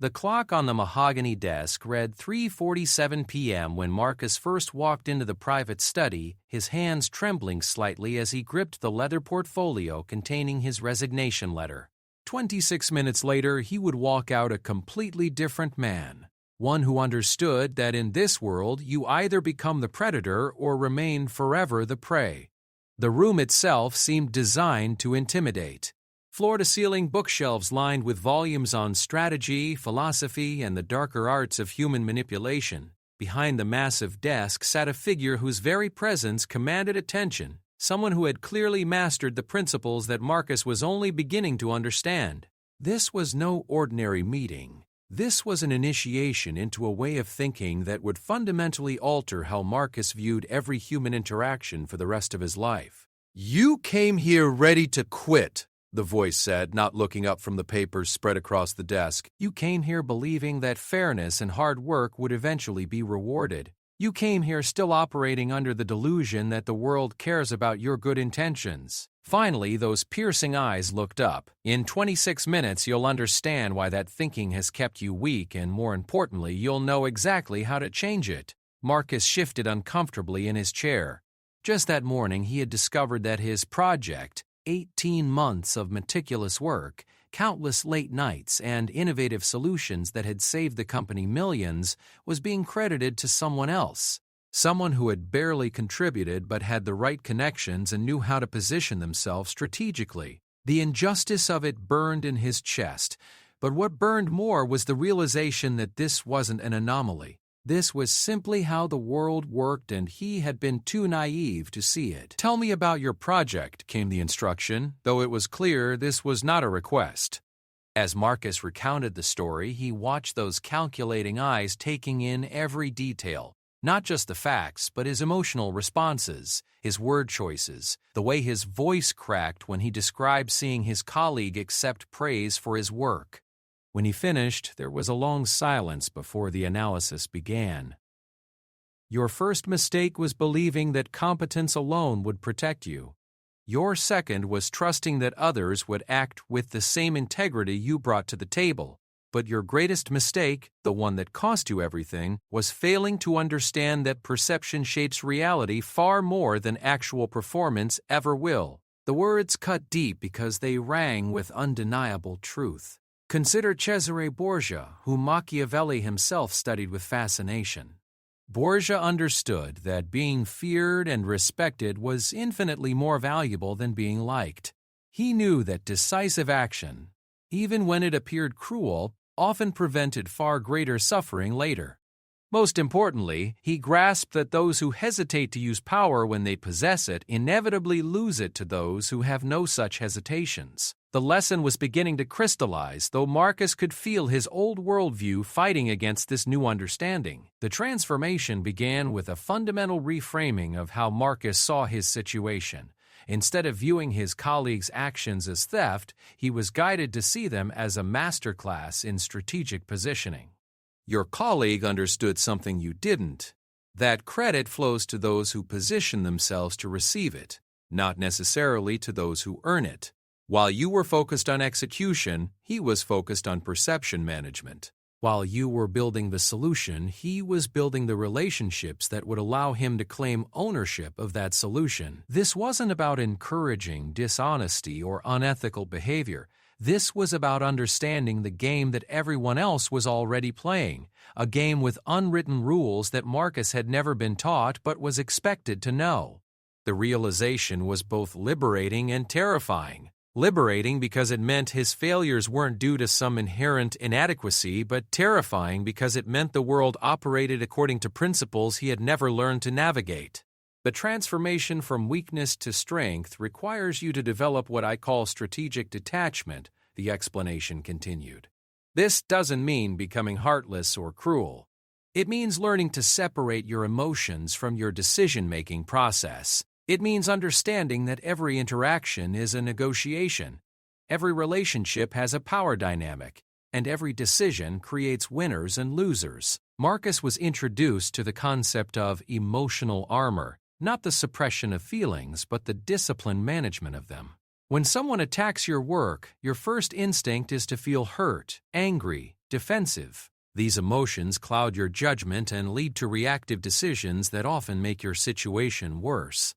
The clock on the mahogany desk read 3:47 p.m. when Marcus first walked into the private study, his hands trembling slightly as he gripped the leather portfolio containing his resignation letter. 26 minutes later, he would walk out a completely different man, one who understood that in this world you either become the predator or remain forever the prey. The room itself seemed designed to intimidate. Floor-to-ceiling bookshelves lined with volumes on strategy, philosophy, and the darker arts of human manipulation. Behind the massive desk sat a figure whose very presence commanded attention, someone who had clearly mastered the principles that Marcus was only beginning to understand. This was no ordinary meeting. This was an initiation into a way of thinking that would fundamentally alter how Marcus viewed every human interaction for the rest of his life. "You came here ready to quit," the voice said, not looking up from the papers spread across the desk. "You came here believing that fairness and hard work would eventually be rewarded. You came here still operating under the delusion that the world cares about your good intentions." Finally, those piercing eyes looked up. "In 26 minutes, you'll understand why that thinking has kept you weak, and more importantly, you'll know exactly how to change it." Marcus shifted uncomfortably in his chair. Just that morning, he had discovered that his project, 18 months of meticulous work, countless late nights, and innovative solutions that had saved the company millions, was being credited to someone else. Someone who had barely contributed but had the right connections and knew how to position themselves strategically. The injustice of it burned in his chest, but what burned more was the realization that this wasn't an anomaly. This was simply how the world worked, and he had been too naive to see it. "Tell me about your project," came the instruction, though it was clear this was not a request. As Marcus recounted the story, he watched those calculating eyes taking in every detail. Not just the facts, but his emotional responses, his word choices, the way his voice cracked when he described seeing his colleague accept praise for his work. When he finished, there was a long silence before the analysis began. "Your first mistake was believing that competence alone would protect you. Your second was trusting that others would act with the same integrity you brought to the table. But your greatest mistake, the one that cost you everything, was failing to understand that perception shapes reality far more than actual performance ever will." The words cut deep because they rang with undeniable truth. Consider Cesare Borgia, whom Machiavelli himself studied with fascination. Borgia understood that being feared and respected was infinitely more valuable than being liked. He knew that decisive action, even when it appeared cruel, often prevented far greater suffering later. Most importantly, he grasped that those who hesitate to use power when they possess it inevitably lose it to those who have no such hesitations. The lesson was beginning to crystallize, though Marcus could feel his old worldview fighting against this new understanding. The transformation began with a fundamental reframing of how Marcus saw his situation. Instead of viewing his colleagues' actions as theft, he was guided to see them as a masterclass in strategic positioning. Your colleague understood something you didn't. That credit flows to those who position themselves to receive it, not necessarily to those who earn it. While you were focused on execution, he was focused on perception management. While you were building the solution, he was building the relationships that would allow him to claim ownership of that solution. This wasn't about encouraging dishonesty or unethical behavior. This was about understanding the game that everyone else was already playing, a game with unwritten rules that Marcus had never been taught but was expected to know. The realization was both liberating and terrifying. Liberating because it meant his failures weren't due to some inherent inadequacy, but terrifying because it meant the world operated according to principles he had never learned to navigate. The transformation from weakness to strength requires you to develop what I call strategic detachment, the explanation continued. This doesn't mean becoming heartless or cruel. It means learning to separate your emotions from your decision-making process. It means understanding that every interaction is a negotiation. Every relationship has a power dynamic, and every decision creates winners and losers. Marcus was introduced to the concept of emotional armor, not the suppression of feelings, but the disciplined management of them. When someone attacks your work, your first instinct is to feel hurt, angry, defensive. These emotions cloud your judgment and lead to reactive decisions that often make your situation worse.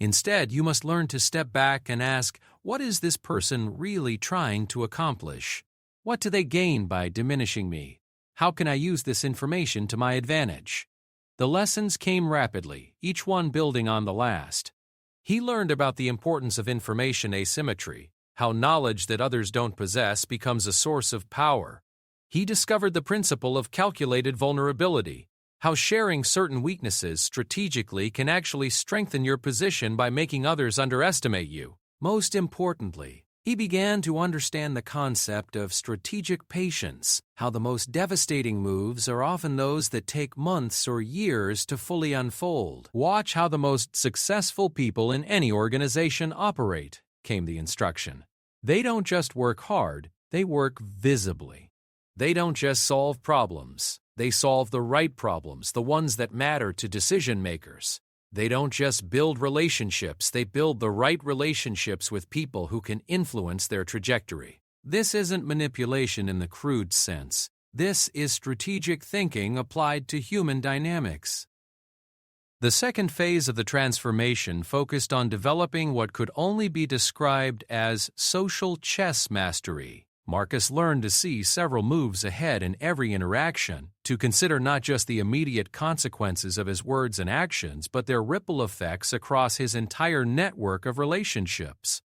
Instead, you must learn to step back and ask, what is this person really trying to accomplish? What do they gain by diminishing me? How can I use this information to my advantage? The lessons came rapidly, each one building on the last. He learned about the importance of information asymmetry, how knowledge that others don't possess becomes a source of power. He discovered the principle of calculated vulnerability, how sharing certain weaknesses strategically can actually strengthen your position by making others underestimate you. Most importantly, he began to understand the concept of strategic patience, how the most devastating moves are often those that take months or years to fully unfold. Watch how the most successful people in any organization operate, came the instruction. They don't just work hard, they work visibly. They don't just solve problems, they solve the right problems, the ones that matter to decision makers. They don't just build relationships, they build the right relationships with people who can influence their trajectory. This isn't manipulation in the crude sense. This is strategic thinking applied to human dynamics. The second phase of the transformation focused on developing what could only be described as social chess mastery. Marcus learned to see several moves ahead in every interaction, to consider not just the immediate consequences of his words and actions, but their ripple effects across his entire network of relationships.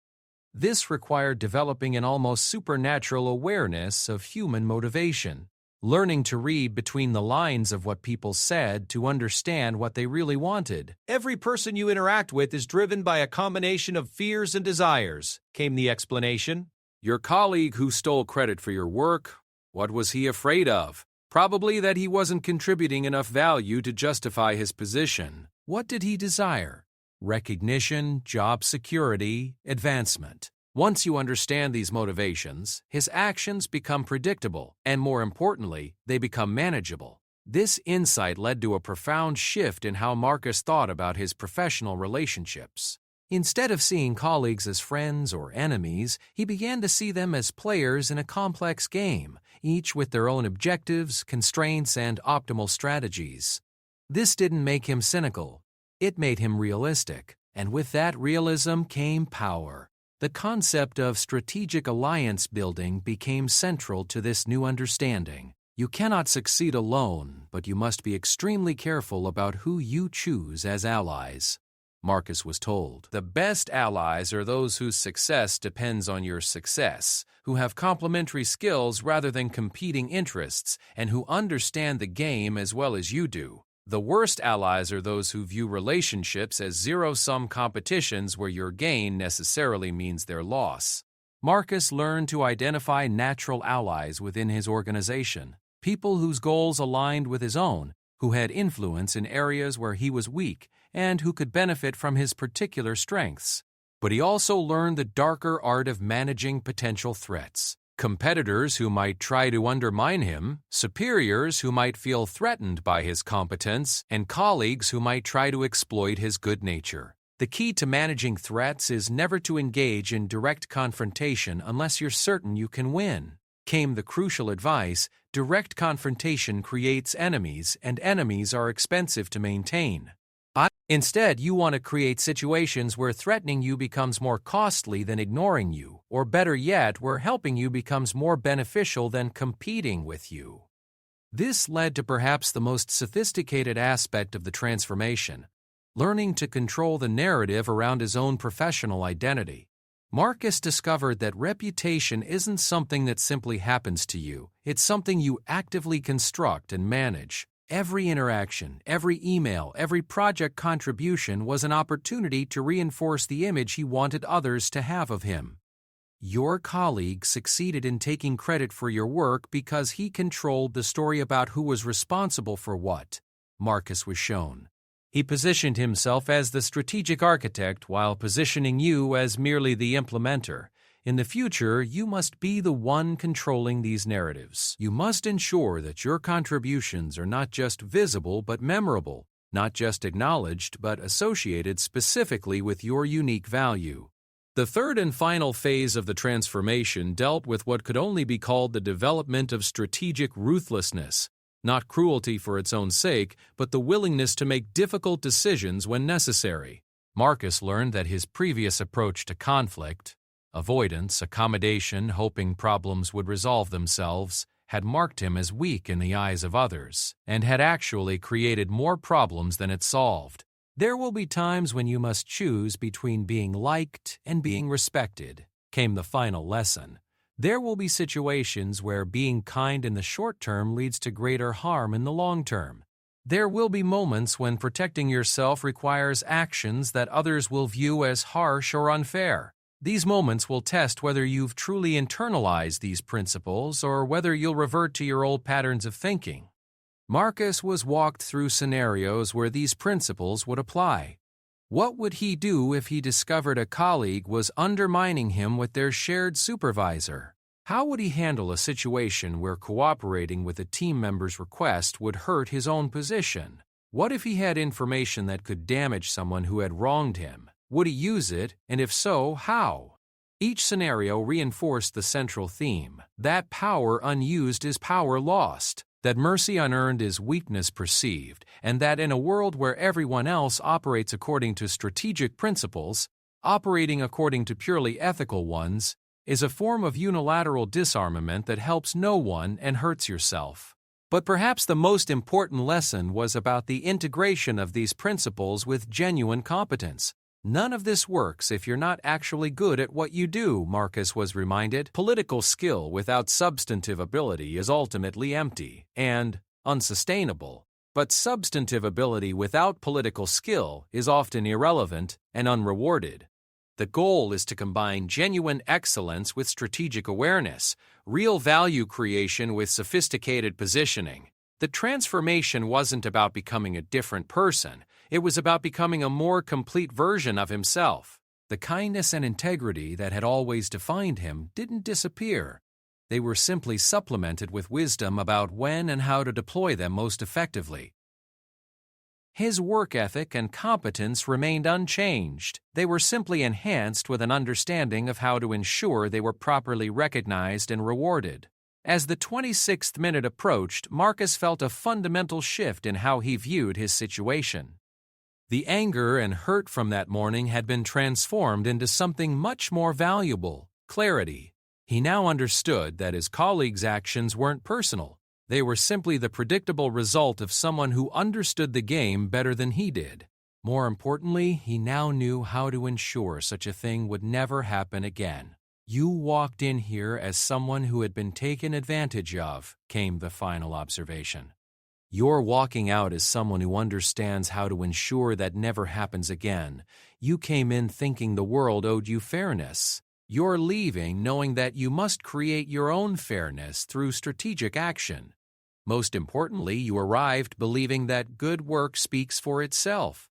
This required developing an almost supernatural awareness of human motivation, learning to read between the lines of what people said to understand what they really wanted. Every person you interact with is driven by a combination of fears and desires, came the explanation. Your colleague who stole credit for your work, what was he afraid of? Probably that he wasn't contributing enough value to justify his position. What did he desire? Recognition, job security, advancement. Once you understand these motivations, his actions become predictable, and more importantly, they become manageable. This insight led to a profound shift in how Marcus thought about his professional relationships. Instead of seeing colleagues as friends or enemies, he began to see them as players in a complex game, each with their own objectives, constraints, and optimal strategies. This didn't make him cynical. It made him realistic, and with that realism came power. The concept of strategic alliance building became central to this new understanding. You cannot succeed alone, but you must be extremely careful about who you choose as allies. Marcus was told, the best allies are those whose success depends on your success, who have complementary skills rather than competing interests, and who understand the game as well as you do. The worst allies are those who view relationships as zero-sum competitions where your gain necessarily means their loss. Marcus learned to identify natural allies within his organization, people whose goals aligned with his own, who had influence in areas where he was weak, and who could benefit from his particular strengths. But he also learned the darker art of managing potential threats. Competitors who might try to undermine him, superiors who might feel threatened by his competence, and colleagues who might try to exploit his good nature. The key to managing threats is never to engage in direct confrontation unless you're certain you can win. Came the crucial advice, direct confrontation creates enemies, and enemies are expensive to maintain. Instead, you want to create situations where threatening you becomes more costly than ignoring you, or better yet, where helping you becomes more beneficial than competing with you. This led to perhaps the most sophisticated aspect of the transformation, learning to control the narrative around his own professional identity. Marcus discovered that reputation isn't something that simply happens to you, it's something you actively construct and manage. Every interaction, every email, every project contribution was an opportunity to reinforce the image he wanted others to have of him. Your colleague succeeded in taking credit for your work because he controlled the story about who was responsible for what, Marcus was shown. He positioned himself as the strategic architect while positioning you as merely the implementer. In the future, you must be the one controlling these narratives. You must ensure that your contributions are not just visible but memorable, not just acknowledged but associated specifically with your unique value. The third and final phase of the transformation dealt with what could only be called the development of strategic ruthlessness, not cruelty for its own sake, but the willingness to make difficult decisions when necessary. Marcus learned that his previous approach to conflict, avoidance, accommodation, hoping problems would resolve themselves, had marked him as weak in the eyes of others, and had actually created more problems than it solved. There will be times when you must choose between being liked and being respected, came the final lesson. There will be situations where being kind in the short term leads to greater harm in the long term. There will be moments when protecting yourself requires actions that others will view as harsh or unfair. These moments will test whether you've truly internalized these principles or whether you'll revert to your old patterns of thinking. Marcus was walked through scenarios where these principles would apply. What would he do if he discovered a colleague was undermining him with their shared supervisor? How would he handle a situation where cooperating with a team member's request would hurt his own position? What if he had information that could damage someone who had wronged him? Would he use it, and if so, how? Each scenario reinforced the central theme: that power unused is power lost, that mercy unearned is weakness perceived, and that in a world where everyone else operates according to strategic principles, operating according to purely ethical ones is a form of unilateral disarmament that helps no one and hurts yourself. But perhaps the most important lesson was about the integration of these principles with genuine competence. None of this works if you're not actually good at what you do, Marcus was reminded. Political skill without substantive ability is ultimately empty and unsustainable. But substantive ability without political skill is often irrelevant and unrewarded. The goal is to combine genuine excellence with strategic awareness, real value creation with sophisticated positioning. The transformation wasn't about becoming a different person. It was about becoming a more complete version of himself. The kindness and integrity that had always defined him didn't disappear. They were simply supplemented with wisdom about when and how to deploy them most effectively. His work ethic and competence remained unchanged. They were simply enhanced with an understanding of how to ensure they were properly recognized and rewarded. As the 26th minute approached, Marcus felt a fundamental shift in how he viewed his situation. The anger and hurt from that morning had been transformed into something much more valuable: clarity. He now understood that his colleagues' actions weren't personal. They were simply the predictable result of someone who understood the game better than he did. More importantly, he now knew how to ensure such a thing would never happen again. "You walked in here as someone who had been taken advantage of," came the final observation. "You're walking out as someone who understands how to ensure that never happens again. You came in thinking the world owed you fairness. You're leaving knowing that you must create your own fairness through strategic action. Most importantly, you arrived believing that good work speaks for itself.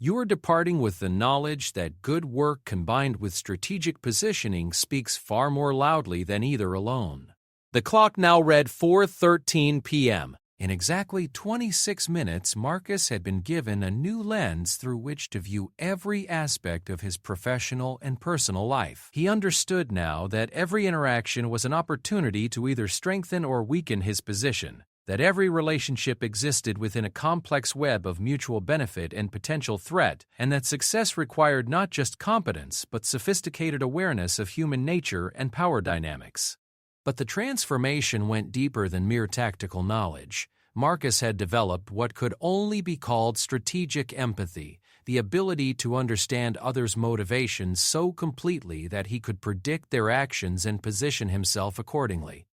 You're departing with the knowledge that good work combined with strategic positioning speaks far more loudly than either alone." The clock now read 4:13 p.m. In exactly 26 minutes, Marcus had been given a new lens through which to view every aspect of his professional and personal life. He understood now that every interaction was an opportunity to either strengthen or weaken his position, that every relationship existed within a complex web of mutual benefit and potential threat, and that success required not just competence but sophisticated awareness of human nature and power dynamics. But the transformation went deeper than mere tactical knowledge. Marcus had developed what could only be called strategic empathy, the ability to understand others' motivations so completely that he could predict their actions and position himself accordingly.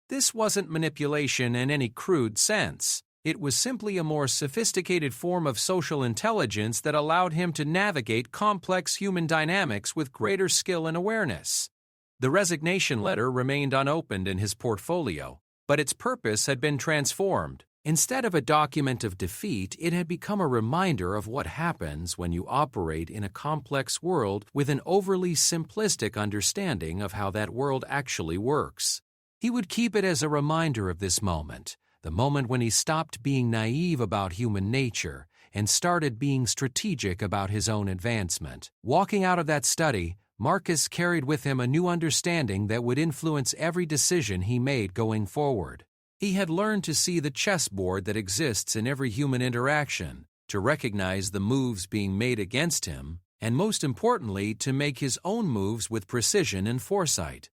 This wasn't manipulation in any crude sense. It was simply a more sophisticated form of social intelligence that allowed him to navigate complex human dynamics with greater skill and awareness. The resignation letter remained unopened in his portfolio, but its purpose had been transformed. Instead of a document of defeat, it had become a reminder of what happens when you operate in a complex world with an overly simplistic understanding of how that world actually works. He would keep it as a reminder of this moment, the moment when he stopped being naive about human nature and started being strategic about his own advancement. Walking out of that study, Marcus carried with him a new understanding that would influence every decision he made going forward. He had learned to see the chessboard that exists in every human interaction, to recognize the moves being made against him, and most importantly, to make his own moves with precision and foresight.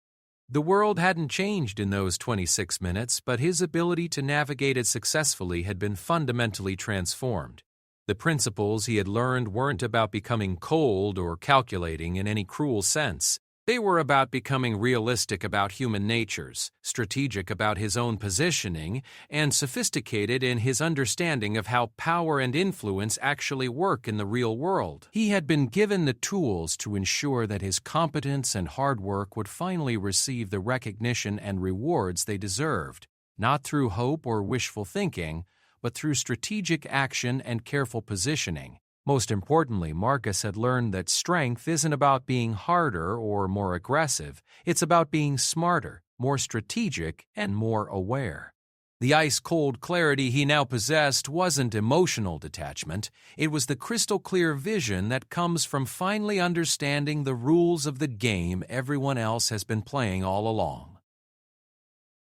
The world hadn't changed in those 26 minutes, but his ability to navigate it successfully had been fundamentally transformed. The principles he had learned weren't about becoming cold or calculating in any cruel sense. They were about becoming realistic about human natures, strategic about his own positioning, and sophisticated in his understanding of how power and influence actually work in the real world. He had been given the tools to ensure that his competence and hard work would finally receive the recognition and rewards they deserved, not through hope or wishful thinking, but through strategic action and careful positioning. Most importantly, Marcus had learned that strength isn't about being harder or more aggressive, it's about being smarter, more strategic, and more aware. The ice-cold clarity he now possessed wasn't emotional detachment, it was the crystal-clear vision that comes from finally understanding the rules of the game everyone else has been playing all along.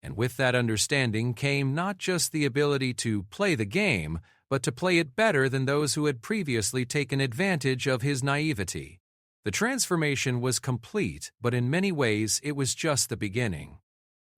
And with that understanding came not just the ability to play the game, but to play it better than those who had previously taken advantage of his naivety. The transformation was complete, but in many ways it was just the beginning.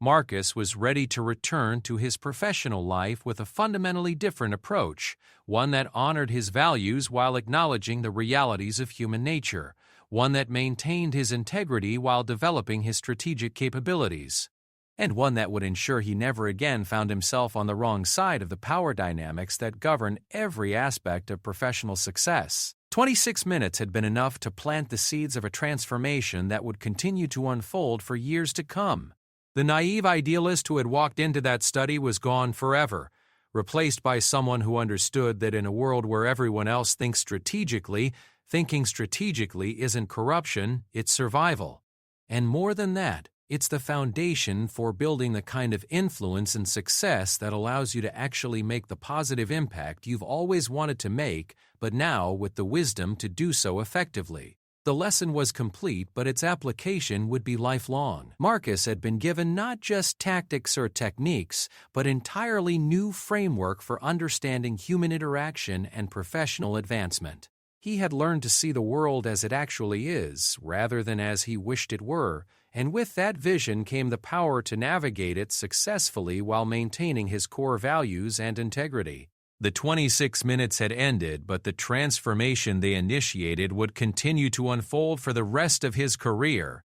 Marcus was ready to return to his professional life with a fundamentally different approach, one that honored his values while acknowledging the realities of human nature, one that maintained his integrity while developing his strategic capabilities, and one that would ensure he never again found himself on the wrong side of the power dynamics that govern every aspect of professional success. 26 minutes had been enough to plant the seeds of a transformation that would continue to unfold for years to come. The naive idealist who had walked into that study was gone forever, replaced by someone who understood that in a world where everyone else thinks strategically, thinking strategically isn't corruption, it's survival. And more than that, it's the foundation for building the kind of influence and success that allows you to actually make the positive impact you've always wanted to make, but now with the wisdom to do so effectively. The lesson was complete, but its application would be lifelong. Marcus had been given not just tactics or techniques, but entirely new framework for understanding human interaction and professional advancement. He had learned to see the world as it actually is, rather than as he wished it were, and with that vision came the power to navigate it successfully while maintaining his core values and integrity. The 26 minutes had ended, but the transformation they initiated would continue to unfold for the rest of his career.